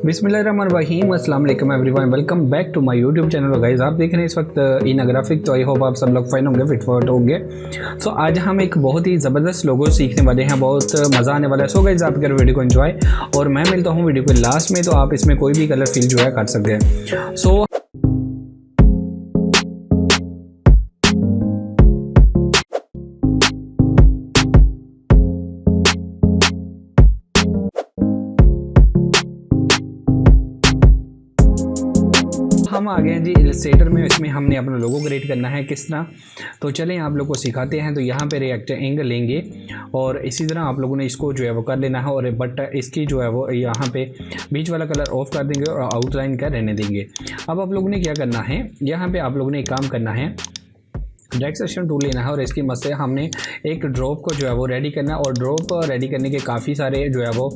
बिस्मिल्लाहिर्रहमानिर्रहीम, अस्सलाम वालेकुम everyone, welcome back to my YouTube channel. Guys आप देख रहे हैं इस वक्त इनग्राफिक, तो आई होप आप सब लोग फाइन होंगे, फिट होंगे। सो आज हम एक बहुत ही ज़बरदस्त लोगो सीखने वाले हैं, बहुत मज़ा आने वाला है। सो गाइस आप अगर वीडियो को एंजॉय, और मैं मिलता हूँ वीडियो के लास्ट में, तो आप इसमें कोई भी कलर फिल जो है कर सकते हैं। सो हम आ गए हैं जी इलस्ट्रेटर में। इसमें हमने अपना लोगो क्रिएट करना है किस तरह, तो चलें आप लोग को सिखाते हैं। तो यहाँ पे रेक्टेंगल लेंगे और इसी तरह आप लोगों ने इसको जो है वो कर लेना है, और बट इसकी जो है वो यहाँ पे बीच वाला कलर ऑफ कर देंगे और आउटलाइन का रहने देंगे। अब आप लोगों ने क्या करना है, यहाँ पे आप लोगों ने एक काम करना है, ड्रैग सेक्शन टूल लेना है और इसकी मदद से हमने एक ड्रॉप को जो है वो रेडी करना है। और ड्रॉप रेडी करने के काफ़ी सारे जो है वो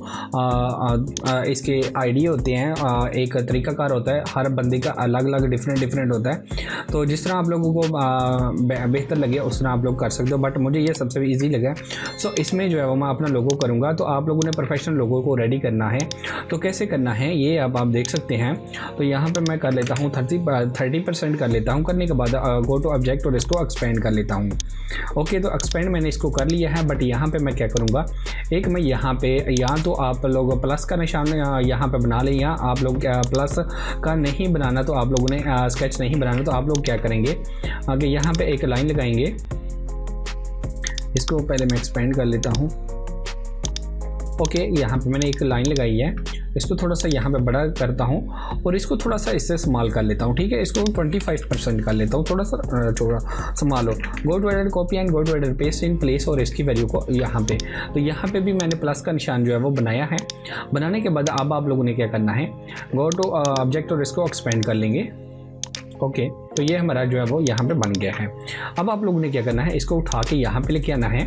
इसके आइडिया होते हैं, एक तरीकाकार होता है, हर बंदे का अलग अलग डिफरेंट होता है। तो जिस तरह आप लोगों को बेहतर लगे उस तरह आप लोग कर सकते हो, बट मुझे ये सबसे ईजी लगा। सो इसमें जो है वो मैं अपना लोगो करूँगा। तो आप लोगों ने प्रोफेशनल लोगो को रेडी करना है, तो कैसे करना है ये अब आप देख सकते हैं। तो यहाँ पर मैं कर लेता हूँ 30% कर लेता हूँ। करने के बाद गो टू ऑब्जेक्ट और इसको एक्सपेंड कर लेता हूँ। ओके, तो एक्सपेंड मैंने इसको कर लिया है, बट यहाँ पे मैं क्या करूँगा, एक मैं यहाँ पे, या तो आप लोग प्लस का निशान यहाँ पे बना लें, या आप लोग प्लस का नहीं बनाना, तो आप लोगों ने स्केच नहीं बनाना, तो आप लोग क्या करेंगे, आगे यहाँ पे एक लाइन लगाएंगे। इसको पहले मैं एक्सपेंड कर लेता हूँ। ओके, यहाँ पे मैंने एक लाइन लगाई है, इसको थोड़ा सा यहाँ पे बड़ा करता हूँ और इसको थोड़ा सा इससे स्मॉल कर लेता हूँ। ठीक है, इसको 25% कर लेता हूँ, थोड़ा सा छोटा स्मॉल हो। Go to edit copy and go to edit paste in place, और इसकी वैल्यू को यहाँ पे, तो यहाँ पे भी मैंने प्लस का निशान जो है वो बनाया है। बनाने के बाद अब आप लोगों ने क्या करना है, गो टू ऑब्जेक्ट और इसको एक्सपेंड कर लेंगे। ओके, तो ये हमारा जो है वो यहाँ पे बन गया है। अब आप लोगों ने क्या करना है, इसको उठा के यहाँ पे लेके आना है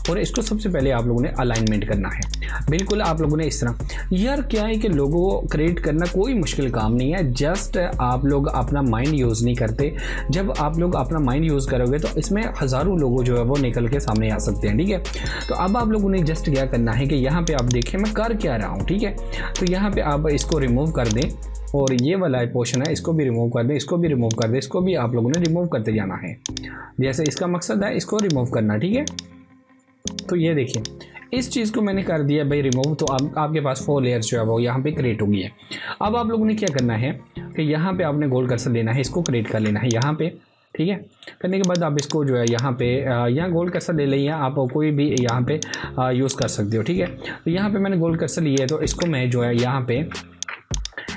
और इसको सबसे पहले आप लोगों ने अलाइनमेंट करना है। बिल्कुल आप लोगों ने इस तरह, यार क्या है कि लोगो क्रिएट करना कोई मुश्किल काम नहीं है, जस्ट आप लोग अपना माइंड यूज़ नहीं करते। जब आप लोग अपना माइंड यूज़ करोगे तो इसमें हज़ारों लोगो जो है वो निकल के सामने आ सकते हैं। ठीक है, तो अब आप लोगों ने जस्ट क्या करना है कि यहाँ पर आप देखें मैं कर क्या रहा हूँ। ठीक है, तो यहाँ पर आप इसको रिमूव कर दें, और ये वाला पोर्शन है इसको भी रिमूव कर दें, इसको भी रिमूव कर दें, इसको भी आप लोगों ने रिमूव करते जाना है, जैसे इसका मकसद है इसको रिमूव करना। ठीक है, तो ये देखिए इस चीज़ को मैंने कर दिया भाई रिमूव, तो अब आपके पास 4 लेयर्स जो है वो यहाँ पे क्रिएट हो गई है। अब आप लोगों ने क्या करना है कि यहाँ पे आपने गोल कर्सर लेना है, इसको क्रिएट कर लेना है यहाँ पे। ठीक है, करने के बाद आप इसको जो है यहाँ पे यहाँ गोल कर्सर ले लें, या आप कोई भी यहाँ पे यूज़ कर सकते हो। ठीक है, तो यहाँ पे मैंने गोल कर्सर लिया है, तो इसको मैं जो है यहाँ पे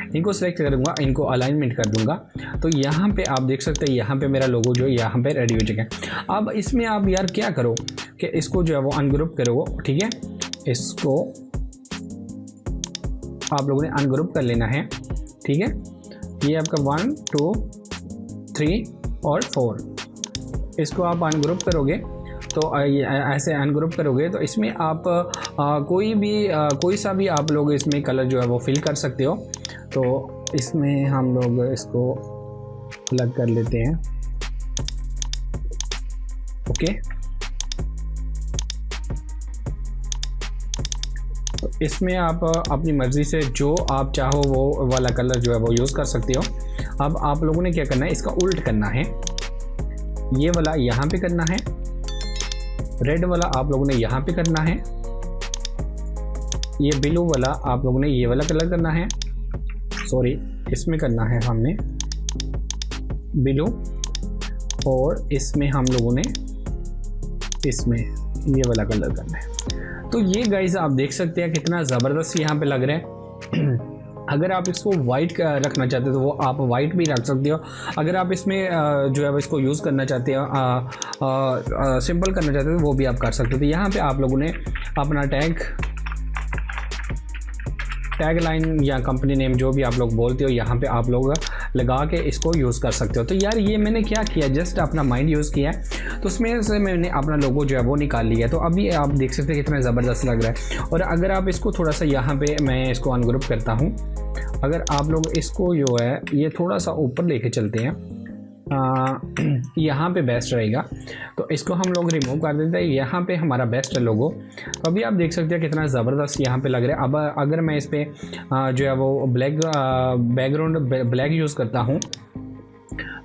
इनको सेलेक्ट करूँगा, इनको अलाइनमेंट कर दूंगा। तो यहाँ पे आप देख सकते हैं यहाँ पे मेरा लोगो जो है यहाँ पे रेडी हो चुका है। अब इसमें आप यार क्या करो कि इसको जो है वो अनग्रुप करो। ठीक है, इसको आप लोगों ने अनग्रुप कर लेना है। ठीक है, ये आपका 1 2 3 और 4, इसको आप अनग्रुप करोगे, तो ऐसे अनग्रुप करोगे तो इसमें आप कोई सा भी आप लोग इसमें कलर जो है वो फिल कर सकते हो। तो इसमें हम लोग इसको अलग कर लेते हैं। ओके, तो इसमें आप अपनी मर्ज़ी से जो आप चाहो वो वाला कलर जो है वो यूज़ कर सकते हो। अब आप लोगों ने क्या करना है, इसका उल्ट करना है, ये वाला यहाँ पे करना है, रेड वाला आप लोगों ने यहाँ पे करना है, ये ब्लू वाला आप लोगों ने ये वाला कलर करना है, सॉरी इसमें करना है हमने ब्लू, और इसमें हम लोगों ने इसमें ये वाला कलर करना है। तो ये गाइस आप देख सकते हैं कितना ज़बरदस्त यहाँ पे लग रहा है। अगर आप इसको वाइट रखना चाहते हो तो वो आप वाइट भी रख सकते हो। अगर आप इसमें जो है इसको यूज़ करना चाहते हो, सिंपल करना चाहते हो, वो भी आप कर सकते हो। तो यहाँ पे आप लोगों ने अपना टैग लाइन या कंपनी नेम जो भी आप लोग बोलते हो यहाँ पे आप लोग लगा के इसको यूज़ कर सकते हो। तो यार ये मैंने क्या किया, जस्ट अपना माइंड यूज़ किया है, तो उसमें से मैंने अपना लोगो जो है वो निकाल लिया। तो अभी आप देख सकते हैं कितना ज़बरदस्त लग रहा है। और अगर आप इसको थोड़ा सा यहाँ पे मैं इसको अनग्रुप करता हूँ, अगर आप लोग इसको जो है ये थोड़ा सा ऊपर लेके चलते हैं, यहाँ पे बेस्ट रहेगा, तो इसको हम लोग रिमूव कर देते हैं। यहाँ पे हमारा बेस्ट है लोगो। तो अभी आप देख सकते हैं कितना ज़बरदस्त यहाँ पे लग रहा है। अब अगर मैं इस पर जो है वो ब्लैक बैकग्राउंड ब्लैक यूज़ करता हूँ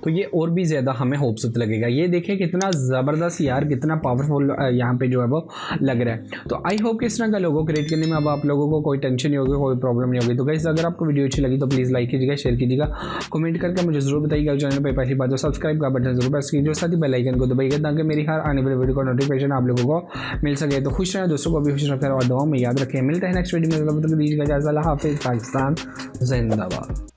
तो ये और भी ज़्यादा हमें खूबसूरत लगेगा। ये देखें कितना ज़बरदस्त यार, कितना पावरफुल यहाँ पे जो है वो लग रहा है। तो आई होप कि इस तरह का लोगो क्रिएट करने में अब आप लोगों को कोई टेंशन नहीं होगी, कोई प्रॉब्लम नहीं होगी। तो गाइस अगर आपको वीडियो अच्छी लगी तो प्लीज़ लाइक कीजिएगा, शेयर कीजिएगा, कमेंट करके मुझे ज़रूर बताइएगा। चैनल पर पहली बात तो सब्सक्राइब का बटन जरूर प्रेस कीजिए, साथ ही बेल आइकन को दबाइएगा ताकि मेरी हर आने वाली वीडियो का नोटिफिकेशन आप लोगों को मिल सके। तो खुश रहें, दोस्तों को भी खुश रखें और दुआओं में याद रखें। मिलते हैं नेक्स्ट वीडियो में, तब तक दीजिएगा इजाज़त। अल्लाह हाफिज़। पाकिस्तान जिंदाबाद।